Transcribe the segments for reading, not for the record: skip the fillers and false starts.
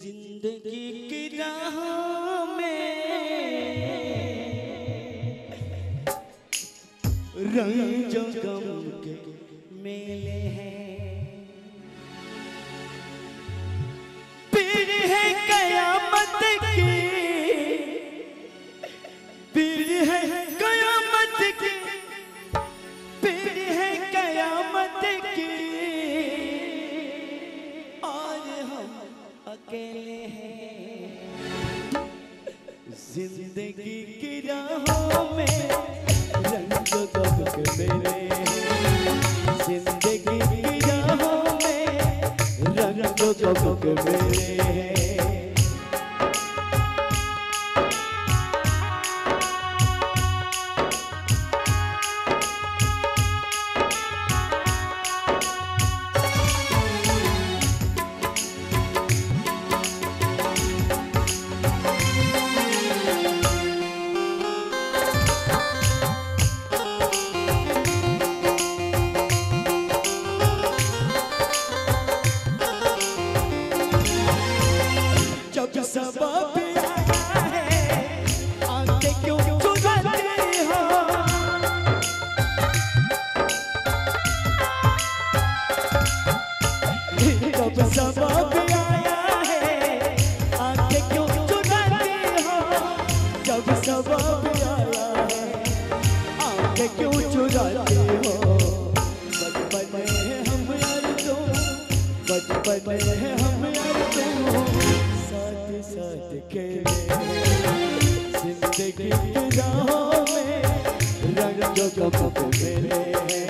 जिंदगी की राह में रंग जो गम के मेले हैं, पीर है कयामत की, पीर है कयामत की, पीर है कयामत की, और हम अकेले हैं। जिंदगी की राहों में रंग जो गम के मेले हैं, जिंदगी की राहों में रंग जो गम के मेले हैं। सबब आया है आंखें क्यों चुराती हो, जब सबब आया है आंखें क्यों चुराती हो, जब सबब आया है आंखें क्यों चुराती हो। बचपन में हम यार तुम, बचपन में हम यार तुम साथ खेले, जिंदगी की राहों में रंग जो गम के मेले हैं।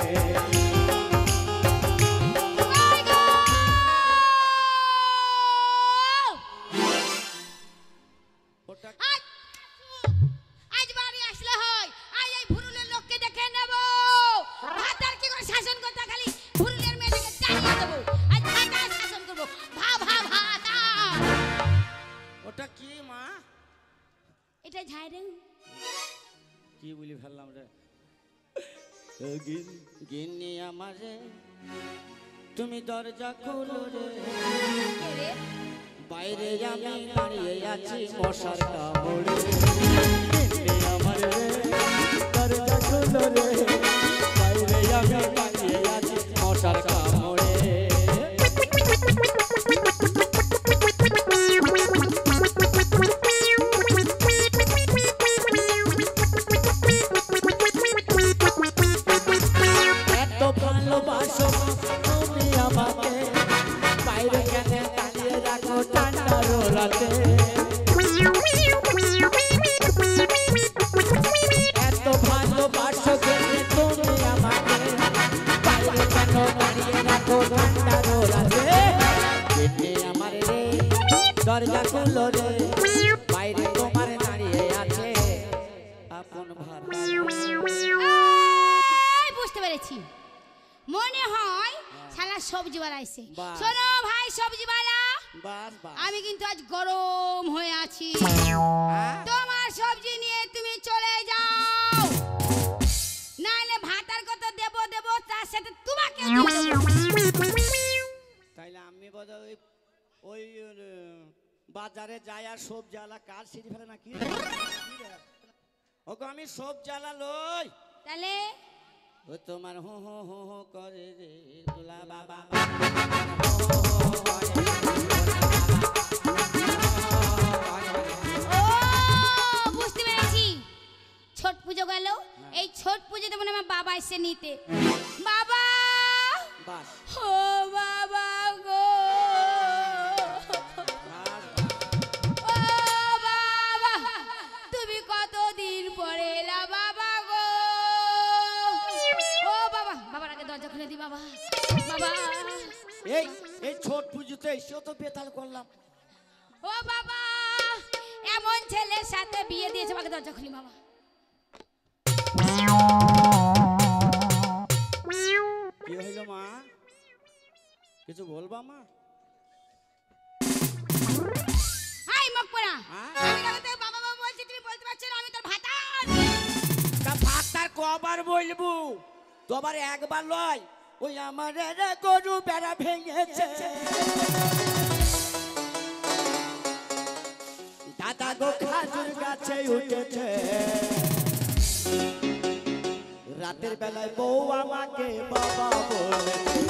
আজ বাড়ি আসলে হয় আই এই ভুরুলের লোককে দেখে নেব, ভাতার কি করে শাসন করতে খালি ভুরুলের মেয়েকে তাড়িয়ে দেব, আজ ভাতা শাসন করব। ভাতা ওটা কি মা? এটা ঝাড়ে কি বলি ফেললাম রে? গিন্নি আমারে তুমি দরজা খোলো রে, বাইরে আমি দাঁড়িয়ে আছি মশার কামড়ে। গিন্নি আমারে দরজা খোলো রে, বাইরে আমি দাঁড়িয়ে আছি মশার কামড়ে। দরজা খুলো রে, বাইরে তোমার দাঁড়িয়ে আছে আপন ভাতা। বুঝতে পেরেছি, মনে হয় শালা সবজিওয়ালা এসে। শোনো ভাই সবজিওয়ালা, আমি কিন্তু আজ গরম হয়ে আছি, তোমার সবজি নিয়ে তুমি চলে যাও, নাইলে ভাতার কত দেব দেব তার সাথে তোমাকে তাইলে আমি বোধহয় ওই বাজারে যাই আর সবজি আলা কার সিঁড়ি ফেলে নাকি ওকে আমি সবজি আলা লই, তাহলে ও তোমার হো হো হো হো করে রে দুলা বাবা। ও বুঝতে পেরেছি, ছট পুজো গেল, এই ছট পুজোতে মনে আমার বাবা এসে নিতে। বাবা ও বাবা গো, ও বাবা তুমি কতদিন পরে এলা বাবা গো। ও বাবা, বাবার আগে দরজা খুলে দি বাবা। বাবা এই এই ছোট পুজোতে এসেও তো বেতাল করলাম। ও বাবা এমন ছেলের সাথে বিয়ে দিয়েছে, বাবা দরজা খুলি বাবা। কি হইলো মা? কিছু বলবা মা? হাই মকপরা, আমি তো বাবা বাবা বলছি, তুমি বলতে পারছো না আমি তোর ভাতার। তা ভাতার কবার বলবো? তো আবার একবার লয়, ওই আমার গরু বেড়া ভেঙেছে। উঠেছে রাতের বেলায় বউ আমাকে বাবা বলেছে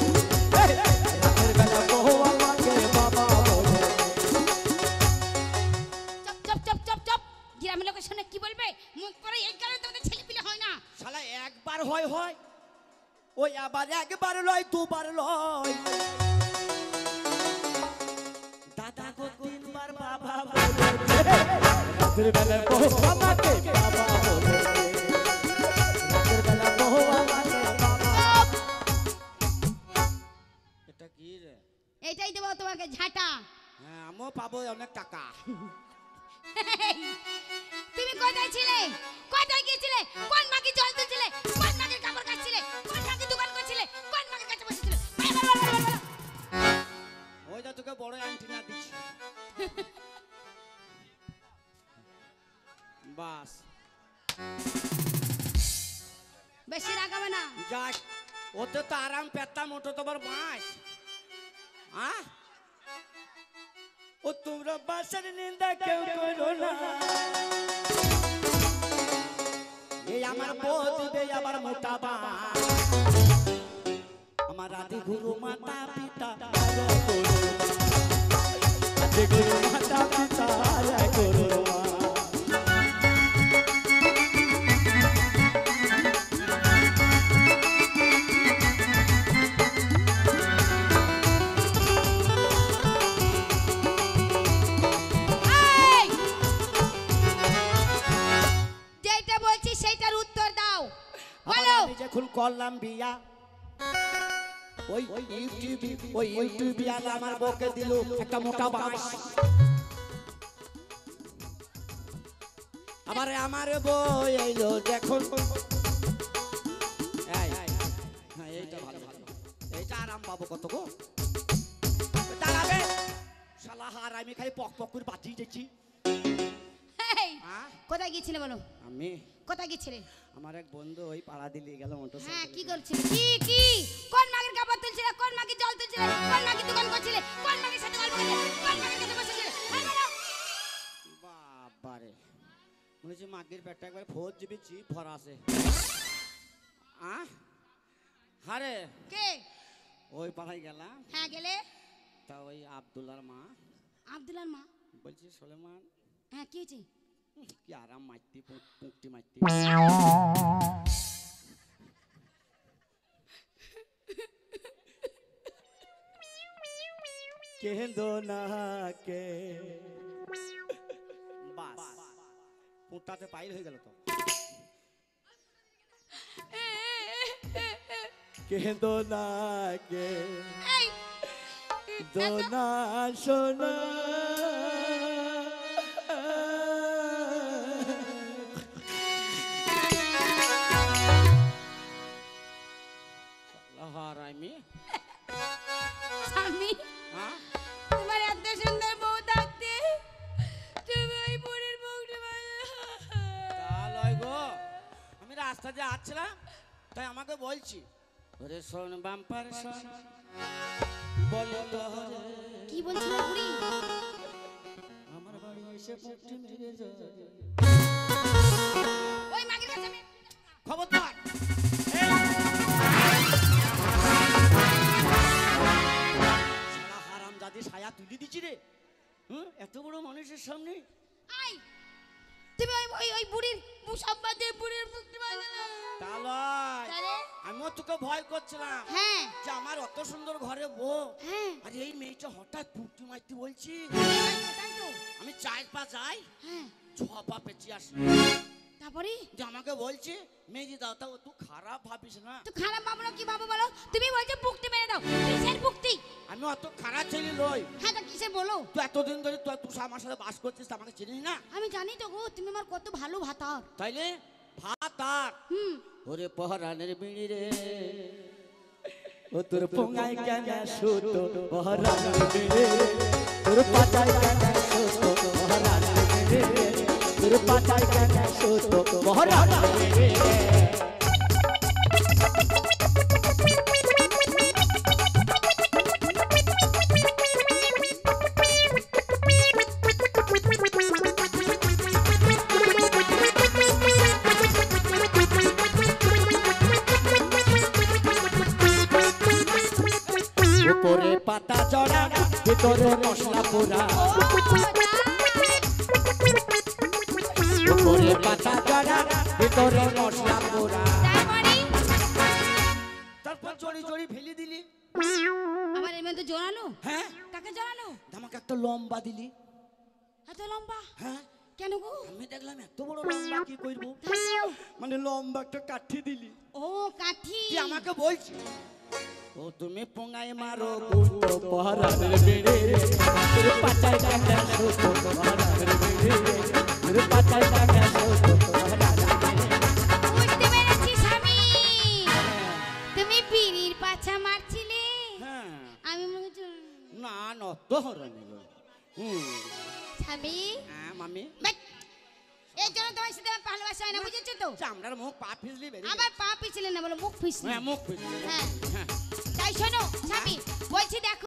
রাতের বেলায় বউ আমাকে বাবা বলেছে chop chop chop chop chop গ্রামের লোকের সামনে কি বলবে মুখ করে এই কারণে তোদের ছেলে পিলে হয় না শালা একবার হয় হয় ওই আবার একবার লয় দুবার লয় দাদা গো তিনবার বাবা বলেছে রাতের বেলায় বউ আমাকে বাবা বলেছে রাতের বেলায় বউ আমাকে বাবা এটা কি রে এইটাই দেবো তোমাকে ঝাঁটা হ্যাঁ আমিও পাবো অনেক টাকা তুমি কোথায় ছিলে কোথায় গিয়েছিলে কোন মাকে জল তুলছিলে কোন মাকে কাপড় কাচছিলে কোন মাকে দোকান করছিলে কোন মাকে কাছে বসেছিলে ওই যা তোকে বড় অ্যান্টিনা দিচ্ছি বাস বেশি রাগাবে না যাক ওতে তো আরাম পেতাম ওটা তোমার বাস হ্যাঁ ও তোমরা বাসের নিন্দা কেউ করো না এই আমার বউ দিবে আবার মোটা বাস আমার আদি গুরু মাতা পিতা আদি গুরু মাতা পিতা করো যেটা বলছি সেইটার উত্তর দাও বলো যখন করলাম বিয়া ওই ইউটিউব বিয়ালে আমার বউকে দিল একটা মোটা বাস আবার আমার বউ এলো দেখুন এইটা ভালো ভালো এইটা আরাম পাবো কত গো দাঁড়াবে শালা হার আমি খালি পক পক করে বাঁচিয়ে যাচ্ছি কোথায় গিয়েছিলে বলো আমি কোথায় গিয়েছিলে আমার এক বন্ধু ওই পাড়া দিয়ে গেল মোটর হ্যাঁ কি করছিলে কি কি কোন মাগের কাপড় তুলছিলে কোন মাকে জল তুলছিলে কোন মাকে দোকান করছিলে কোন মাগের সাথে গল্প করছিলে কোন মাকে কাছে বসেছিলে বাবারে মনে হচ্ছে মাগির পেটটা একবার 4 GB চিপ ভরা আছে হারে কে ওই পাড়ায় গেলাম হ্যাঁ গেলে তা ওই আব্দুল্লাহর মা আব্দুল্লাহর মা বলছি সুলেমান হ্যাঁ কি হয়েছে কি আরাম মারতি পুঁকটি মারতি কেন্দো না কে বাস পুঁটটাতে পাইল হয়ে গেল তো কেন্দো না কে এই দোনা সোনা হারামি স্বামী হ্যাঁ তোমার এত সুন্দর বউ থাকতে তুমি ওই বুড়ির বউটা লয় গো আমি রাস্তা দিয়ে আসছিলাম তাই আমাকে বলছি ওরে শোন বাম্পার শোন বল কি বলছিল বুড়ি আমার বাড়ি এসে পুঁটি মেরে যা ওই মাগের কাছে আমি খবরদার শালা হারামজাদি ছায়া তুলি দিছি রে এত বড় মানুষের সামনে আই তুমি ওই ওই ওই বুড়ির মুসাব্বাদে বুড়ির মুক্তি মারলে না তা লয় তাহলে আমিও তোকে ভয় করছিলাম হ্যাঁ যে আমার অত সুন্দর ঘরে বউ হ্যাঁ আর এই মেয়েটা হঠাৎ পুঁটি মারতে বলছি তাই তো আমি 4 পা যাই হ্যাঁ 6 পা পেঁচিয়ে আসি তারপরে যে আমাকে বলছে মেজি দাও তাও তুই খারাপ ভাবিস না তো খারাপ ভাবো না কি ভাবো বলো তুমি বলছো মুক্তি মেরে দাও কিসের মুক্তি আমি অত খারাপ ছেলে লই হ্যাঁ তো কিসের বলো তুই এতদিন ধরে তুই আমার সাথে বাস করছিস তা আমাকে চিনিস না আমি জানি তো গো তুমি আমার কত ভালো ভাতার তাইলে ভাত আর ওরে পহরানের বিড়ি রে ও তোর পোঙায় কেন সুতো পহরানের বিড়ি তোর পাতায় কেন সুতো পহরানের বিড়ি তোর পাতায় কেন সুতো পহরানের বিড়ি গাড়া ভিতরে মশলা পোড়া ও উপরে পাতা গাড়া ভিতরে মশলা পোড়া তারপরে তারপর জড়ি জড়ি ফেলে দিলি আমার এমন তো জোরানো হ্যাঁ কাকে জোরানো আমাকে একটা লম্বা দিলি এত লম্বা হ্যাঁ কেন গো আমি দেখলাম এত বড় লম্বা কি করব মানে লম্বা একটা কাঠি দিলি ও কাঠি তুই আমাকে বলছিস ও তুমি পোঙায় মারো কুটো পহারাদের বেড়ে তোর পাচাই টাকা শোটো পহারাদের বেড়ে তোর পাচাই টাকা শোটো পহারাদের বুঝতে পেরেছি স্বামী তুমি বিড়ির পাছা মারছিলে হ্যাঁ আমি মনে করছি না নত হরনি স্বামী হ্যাঁ মামি বাট, এর জন্য তোমার সাথে আমার ভালোবাসা হয় না বুঝেছো তো চামড়ার মুখ পা ফিসলি বেরিয়ে আবার পা পিছলে না বলো মুখ পিছলে হ্যাঁ মুখ ফিসলি হ্যাঁ হ্যাঁ তাই শোনো স্বামী বলছি দেখো